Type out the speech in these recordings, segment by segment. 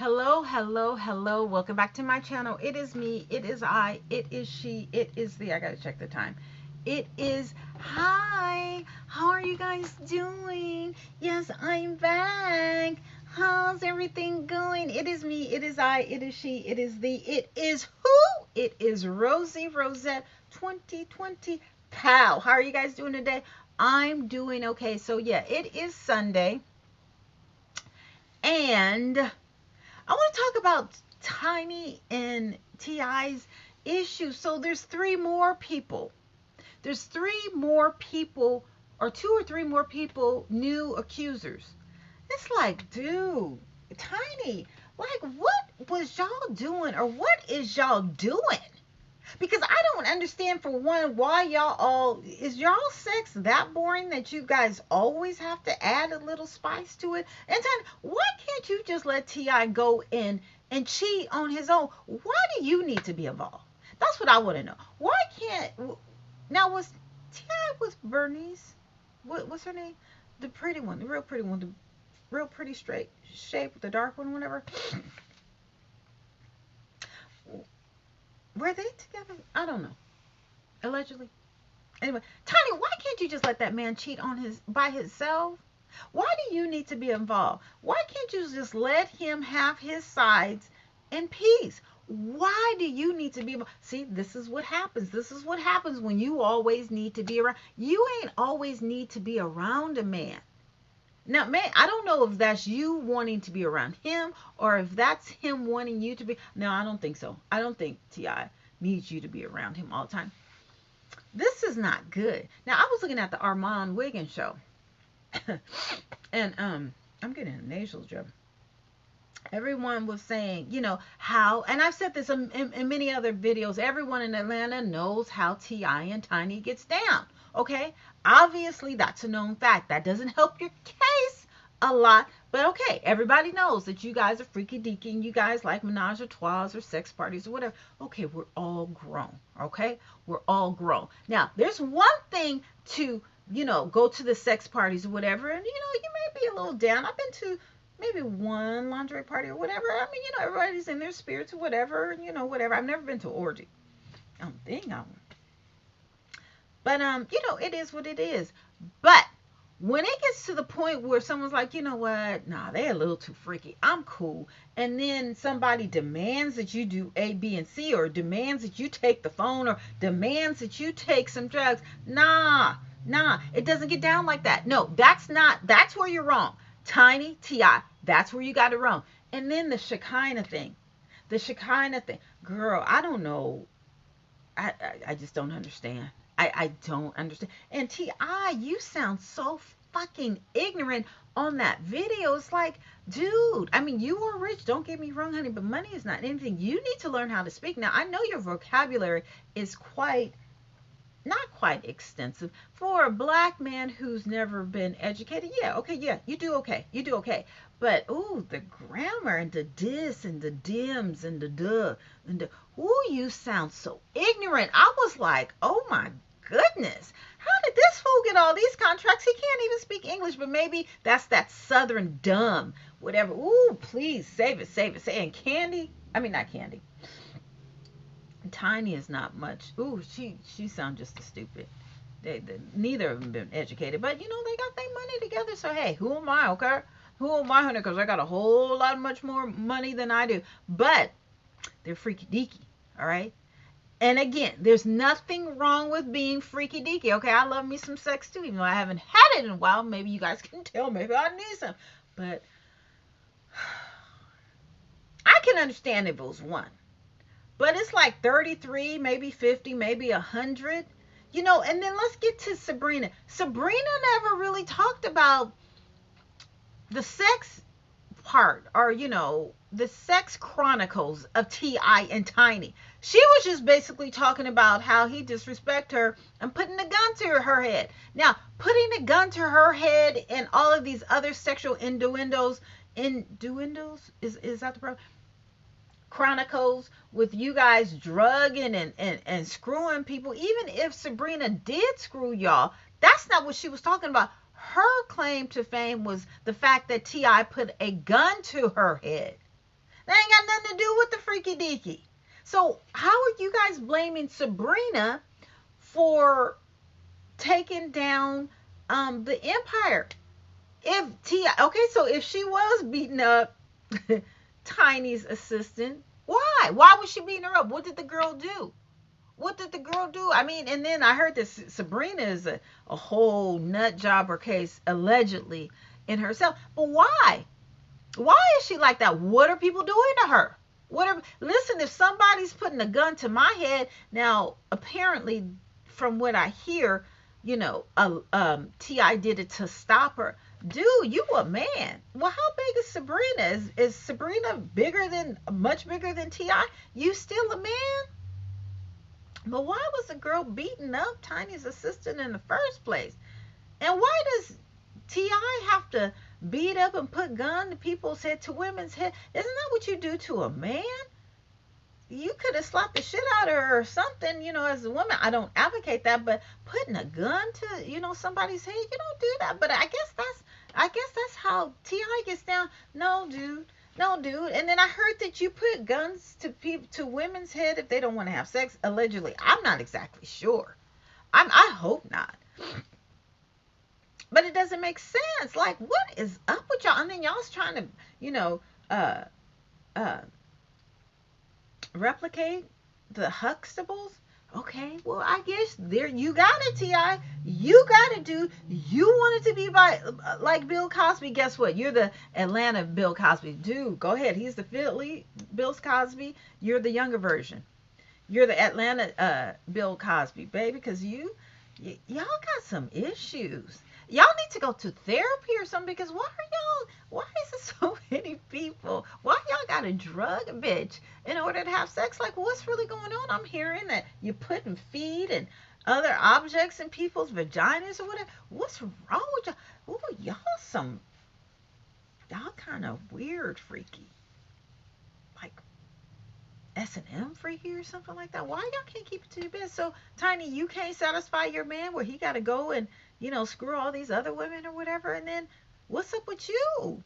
Hello, hello, hello. Welcome back to my channel. It is me, it is I, it is she, it is the, I gotta check the time. It is, hi, how are you guys doing? Yes, I'm back. How's everything going? It is me, it is I, it is she, it is the, it is who? It is Rosie Rosette 2020 Pow. How are you guys doing today? I'm doing okay. So yeah, it is Sunday and I want to talk about Tiny and T.I.'s issue. So there's three more people. There's three more people, or two or three more people, new accusers. It's like, dude, Tiny, like, what was y'all doing, or what is y'all doing? Because I don't understand, for one, why y'all all is y'all sex that boring that you guys always have to add a little spice to it? And then why can't you just let Ti go in and cheat on his own? Why do you need to be involved? That's what I want to know. Why can't now was Ti with Bernice? What's her name? The pretty one, the real pretty one, the real pretty straight shape with the dark one, whatever. Were they together? I don't know. Allegedly. Anyway, Tiny, why can't you just let that man cheat on his by himself? Why do you need to be involved? Why can't you just let him have his sides in peace? Why do you need to be involved? See, this is what happens. This is what happens when you always need to be around. You ain't always need to be around a man. Now, man, I don't know if that's you wanting to be around him or if that's him wanting you to be. No, I don't think so. I don't think Ti needs you to be around him all the time. This is not good. Now, I was looking at the Armand Wiggins show, and I'm getting a nasal drip. Everyone was saying, how, and I've said this in many other videos. Everyone in Atlanta knows how Ti and Tiny gets down. Okay, obviously that's a known fact. That doesn't help your case a lot, but okay, everybody knows that you guys are freaky deaky and you guys like menage a trois or sex parties or whatever. Okay, we're all grown. Okay, we're all grown. Now, there's one thing to go to the sex parties or whatever, and you may be a little down. I've been to maybe one lingerie party or whatever. I mean, everybody's in their spirits or whatever, whatever. I've never been to an orgy. I don't think I would. But it is what it is. But when it gets to the point where someone's like, you know what, nah, they're a little too freaky, I'm cool, and then somebody demands that you do A, B, and C, or demands that you take the phone, or demands that you take some drugs, nah, it doesn't get down like that. No, that's where you're wrong. Tiny, Ti, that's where you got it wrong. And then the Shekinah thing, girl, I don't know. I just don't understand. I don't understand. And Ti, you sound so fucking ignorant on that video. It's like, dude, I mean, you are rich. Don't get me wrong, honey, but money is not anything. You need to learn how to speak. Now, I know your vocabulary is not quite extensive for a black man who's never been educated. Yeah, okay, yeah, you do okay. You do okay. But ooh, the grammar and the dis and the dims and the duh and the ooh, you sound so ignorant. I was like, oh my goodness. How did this fool get all these contracts? He can't even speak English, but maybe that's that southern dumb, whatever. Ooh, please save it, save it, say. And Candy, I mean not Candy. Tiny is not much. Ooh, she sounds just as stupid. They neither of them been educated, but they got their money together. So hey, who am I? Okay, who am I, honey? Because I got a whole lot much more money than I do. But they're freaky deaky. All right. And again, there's nothing wrong with being freaky deaky. Okay, I love me some sex too, even though I haven't had it in a while. Maybe you guys can tell. Maybe I need some. But I can understand if it was one. But it's like 33, maybe 50, maybe 100. And then let's get to Sabrina. Sabrina never really talked about the sex part, or the sex chronicles of Ti and Tiny. She was just basically talking about how he disrespect her and putting a gun to her head. Now, putting a gun to her head and all of these other sexual innuendos, is that the problem? Chronicles with you guys drugging and screwing people. Even if Sabrina did screw y'all, that's not what she was talking about. Her claim to fame was the fact that Ti put a gun to her head. That ain't got nothing to do with the freaky deaky. So how are you guys blaming Sabrina for taking down the Empire? If T okay, so if she was beating up Tiny's assistant, why? Why was she beating her up? What did the girl do? What did the girl do? I mean, and then I heard that Sabrina is a whole nut jobber case allegedly in herself. But why? Why is she like that? What are people doing to her? Listen, if somebody's putting a gun to my head, now apparently from what I hear, Ti did it to stop her. Dude, you a man. Well, how big is Sabrina? Is Sabrina much bigger than Ti? You still a man? But why was the girl beating up Tiny's assistant in the first place? And why does Ti have to beat up and put gun to people's head, to women's head? Isn't that what you do to a man? You could have slapped the shit out of her or something, as a woman. I don't advocate that, but putting a gun to, somebody's head, you don't do that. But I guess that's how Ti gets down. No, dude. No, dude. And then I heard that you put guns to women's head if they don't want to have sex, allegedly. I'm not exactly sure. I hope not. But it doesn't make sense. Like, what is up with y'all? And then y'all's trying to, uh, uh, replicate the Huxtables. Okay, well, I guess there you got it, Ti. You got it, dude. You wanted to be like Bill Cosby. Guess what? You're the Atlanta Bill Cosby, dude. Go ahead. He's the Philly Bill Cosby. You're the younger version. You're the Atlanta Bill Cosby, baby. Because y'all got some issues. Y'all need to go to therapy or something. Because why is it so many people? Why y'all got to drug a bitch in order to have sex? Like, what's really going on? I'm hearing that you're putting feet and other objects in people's vaginas or whatever. What's wrong with y'all? Ooh, y'all kind of weird, freaky. Like S&M freaky or something like that. Why y'all can't keep it to your bed? So, Tiny, you can't satisfy your man where he got to go and, screw all these other women or whatever. And then what's up with you?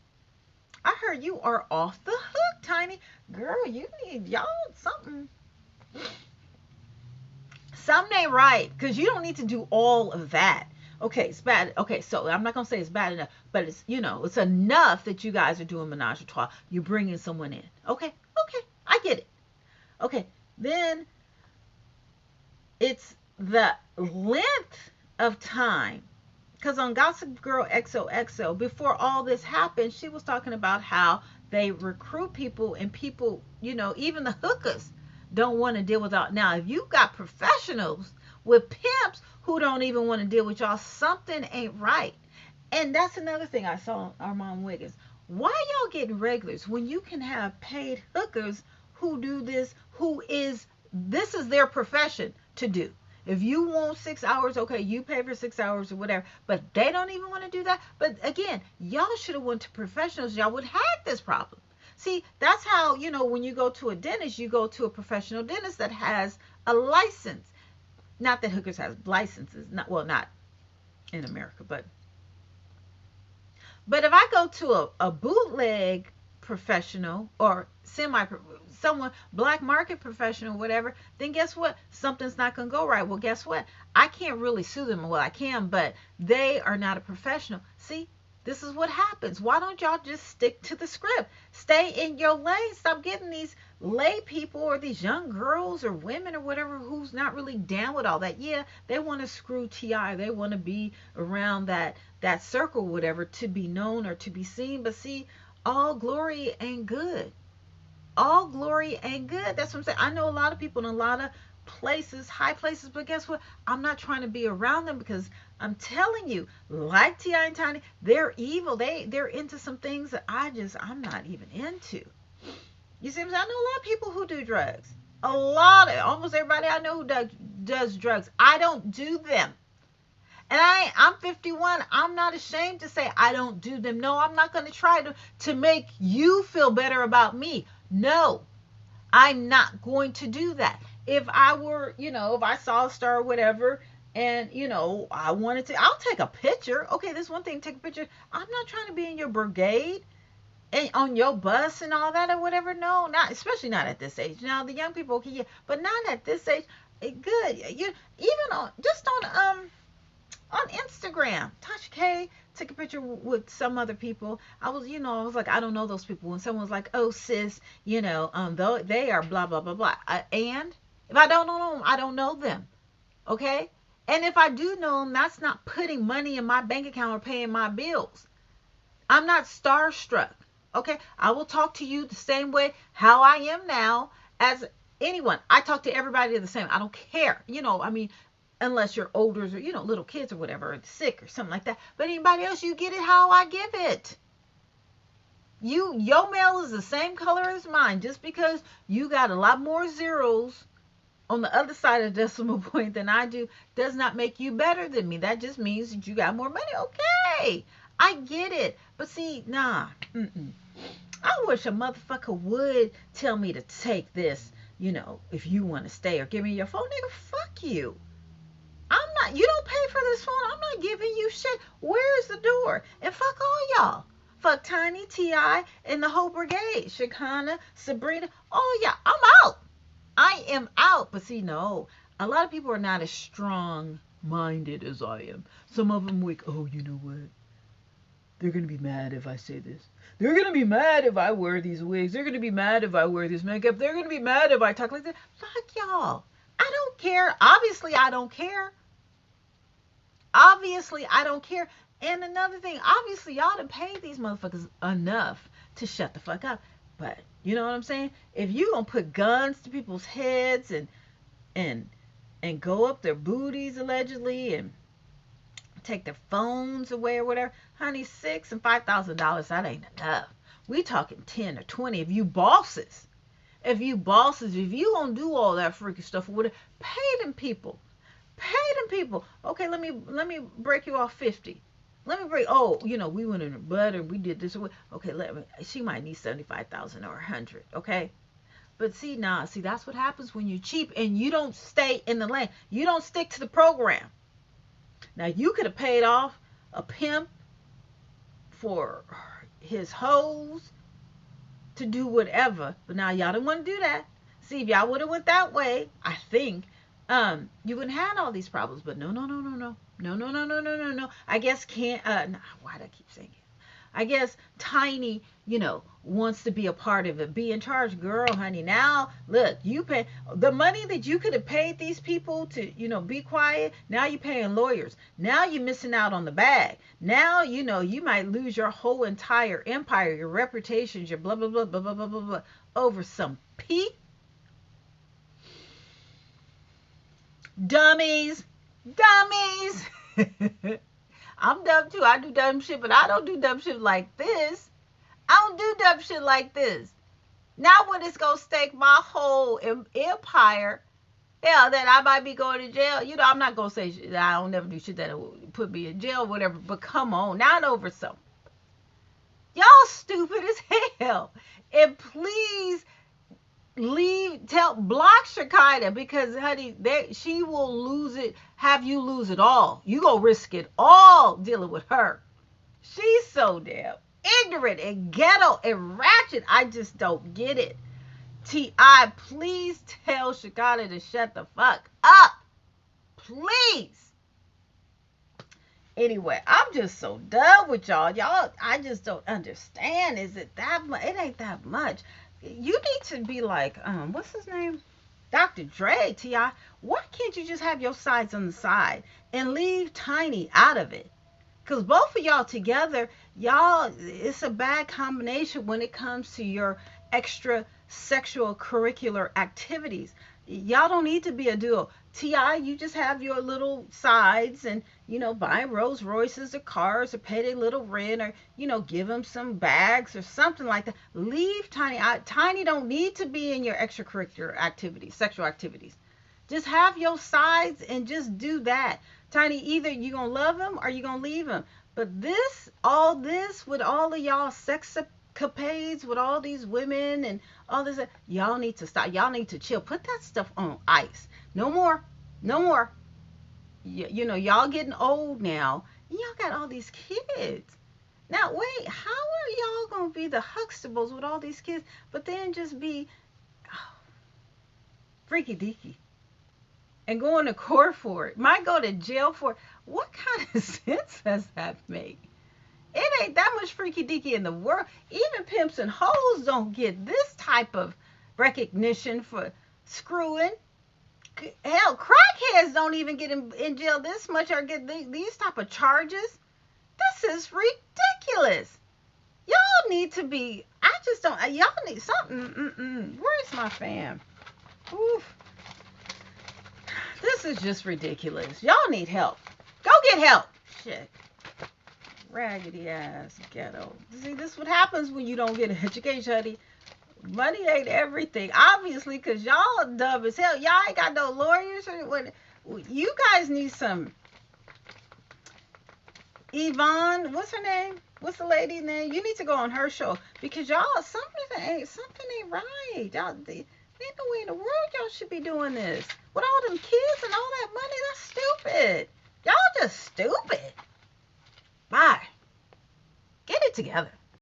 I heard you are off the hook, Tiny. Girl, you need y'all something. Something ain't right, because you don't need to do all of that. Okay, it's bad. Okay, so I'm not going to say it's bad enough, but it's, it's enough that you guys are doing menage a trois. You're bringing someone in. Okay, I get it. Okay, then it's the length of time. Because on Gossip Girl XOXO, before all this happened, she was talking about how they recruit people and people, even the hookers don't want to deal with all. Now, if you got professionals with pimps who don't even want to deal with y'all, something ain't right. And that's another thing I saw on Armand Wiggins. Why y'all getting regulars when you can have paid hookers who do this, this is their profession to do? If you want 6 hours, okay, you pay for 6 hours or whatever. But they don't even want to do that. But again, y'all should have went to professionals. Y'all would have had this problem. See, that's how, when you go to a dentist, you go to a professional dentist that has a license. Not that hookers have licenses. Not in America, but if I go to a bootleg professional or someone black market professional, whatever, then guess what? Something's not going to go right. Well, guess what? I can't really sue them. Well, I can, but they are not a professional. See, this is what happens. Why don't y'all just stick to the script? Stay in your lane. Stop getting these lay people or these young girls or women or whatever who's not really down with all that. Yeah, they want to screw Ti. They want to be around that circle, whatever, to be known or to be seen. But see, all glory ain't good. All glory ain't good. That's what I'm saying. I know a lot of people in a lot of places, high places, but guess what? I'm not trying to be around them because I'm telling you, like Ti and Tiny, they're evil. They're into some things that I'm not even into. You see what I'm saying? I know a lot of people who do drugs. Almost everybody I know who does drugs. I don't do them. And I'm 51. I'm not ashamed to say I don't do them. No, I'm not going to try to make you feel better about me. No, I'm not going to do that. If I were, if I saw a star or whatever, and, I wanted to, I'll take a picture. Okay, this one thing, take a picture. I'm not trying to be in your brigade. and on your bus and all that or whatever. No, not especially not at this age. Now the young people, okay, yeah, but not at this age. Good. You even on just on Instagram. Tasha K took a picture with some other people. I was like, I don't know those people. When someone was like, oh sis, though they are blah blah blah blah. And if I don't know them, I don't know them. Okay. And if I do know them, that's not putting money in my bank account or paying my bills. I'm not starstruck. Okay. I will talk to you the same way how I am now as anyone. I talk to everybody the same. I don't care. Unless you're older or, little kids or whatever, or sick or something like that. But anybody else, you get it how I give it. Your mail is the same color as mine. Just because you got a lot more zeros on the other side of the decimal point than I do does not make you better than me. That just means that you got more money. Okay. I get it. But see, nah. I wish a motherfucker would tell me to take this, if you want to stay, or give me your phone. Nigga, fuck you. You don't pay for this phone. I'm not giving you shit. Where's the door? And fuck all y'all. Fuck Tiny, T.I., and the whole brigade. Shakana, Sabrina. Oh, yeah, I'm out. I am out. But see, no. A lot of people are not as strong-minded as I am. Some of them like, oh, you know what? They're going to be mad if I say this. They're going to be mad if I wear these wigs. They're going to be mad if I wear this makeup. They're going to be mad if I talk like this. Fuck y'all. I don't care. Obviously, I don't care. Obviously, I don't care. And another thing, obviously, y'all done paid these motherfuckers enough to shut the fuck up. But, you know what I'm saying? If you gonna put guns to people's heads and go up their booties, allegedly, and take their phones away or whatever, honey, $6,000 and $5,000, that ain't enough. We talking 10 or 20. If you bosses, if you gonna do all that freaky stuff, pay them people. Pay them people. Okay, let me break you off 50. Let me break. Oh, we went in her butt and we did this. Okay, she might need 75,000 or 100. Okay, but see, that's what happens when you're cheap and you don't stay in the lane. You don't stick to the program. Now you could have paid off a pimp for his hoes to do whatever, but now y'all don't want to do that. See, if y'all would have went that way, I think you wouldn't have all these problems. But no. I guess why do I keep saying it? I guess Tiny, wants to be a part of it, be in charge. Girl, honey, now look, you pay the money that you could have paid these people to, be quiet. Now you're paying lawyers. Now you're missing out on the bag. Now, you might lose your whole entire empire, your reputations, your blah, blah, blah, blah, blah, blah, blah, blah, over some pee. Dummies. I'm dumb too. I do dumb shit, but I don't do dumb shit like this. I don't do dumb shit like this. Now when it's gonna stake my whole empire, yeah, then I might be going to jail. I'm not gonna say that I don't never do shit that will put me in jail or whatever, but come on, not over some. Y'all stupid as hell. And please block Shekinah, because honey, she will lose it, have you lose it all. You gonna risk it all dealing with her. She's so damn ignorant and ghetto and ratchet. I just don't get it. T.I., please tell Shekinah to shut the fuck up. Please. Anyway, I'm just so done with y'all. I just don't understand. Is it that much? It ain't that much. You need to be like, what's his name? Dr. Dre, T.I. Why can't you just have your sides on the side and leave Tiny out of it? Because both of y'all together, it's a bad combination when it comes to your extra sexual curricular activities. Y'all don't need to be a duo. T.I., you just have your little sides and, buy Rolls Royces or cars or pay their little rent or, give them some bags or something like that. Leave Tiny out. Tiny don't need to be in your extracurricular activities, sexual activities. Just have your sides and just do that. Tiny, either you going to love him or you going to leave him. But all this with all of y'all sex capades with all these women and all this, y'all need to stop. Y'all need to chill. Put that stuff on ice. No more. Y'all getting old now. Y'all got all these kids. Now, wait, how are y'all going to be the Huxtables with all these kids, but then just be freaky deaky and going to court for it? Might go to jail for it. What kind of sense does that make? It ain't that much freaky deaky in the world. Even pimps and hoes don't get this type of recognition for screwing. Hell, crackheads don't even get in jail this much or get these type of charges. This is ridiculous. Y'all need to be. I just don't. Y'all need something. Where's my fam? Oof. This is just ridiculous. Y'all need help. Go get help. Shit. Raggedy ass ghetto. See, this is what happens when you don't get an education, honey. Money ain't everything, obviously, because y'all dumb as hell. Y'all ain't got no lawyers or what. You guys need some. Yvonne, what's her name? What's the lady's name? You need to go on her show because y'all something ain't right. Y'all, ain't no way in the world y'all should be doing this with all them kids and all that money. That's stupid. Y'all just stupid. Bye. Get it together.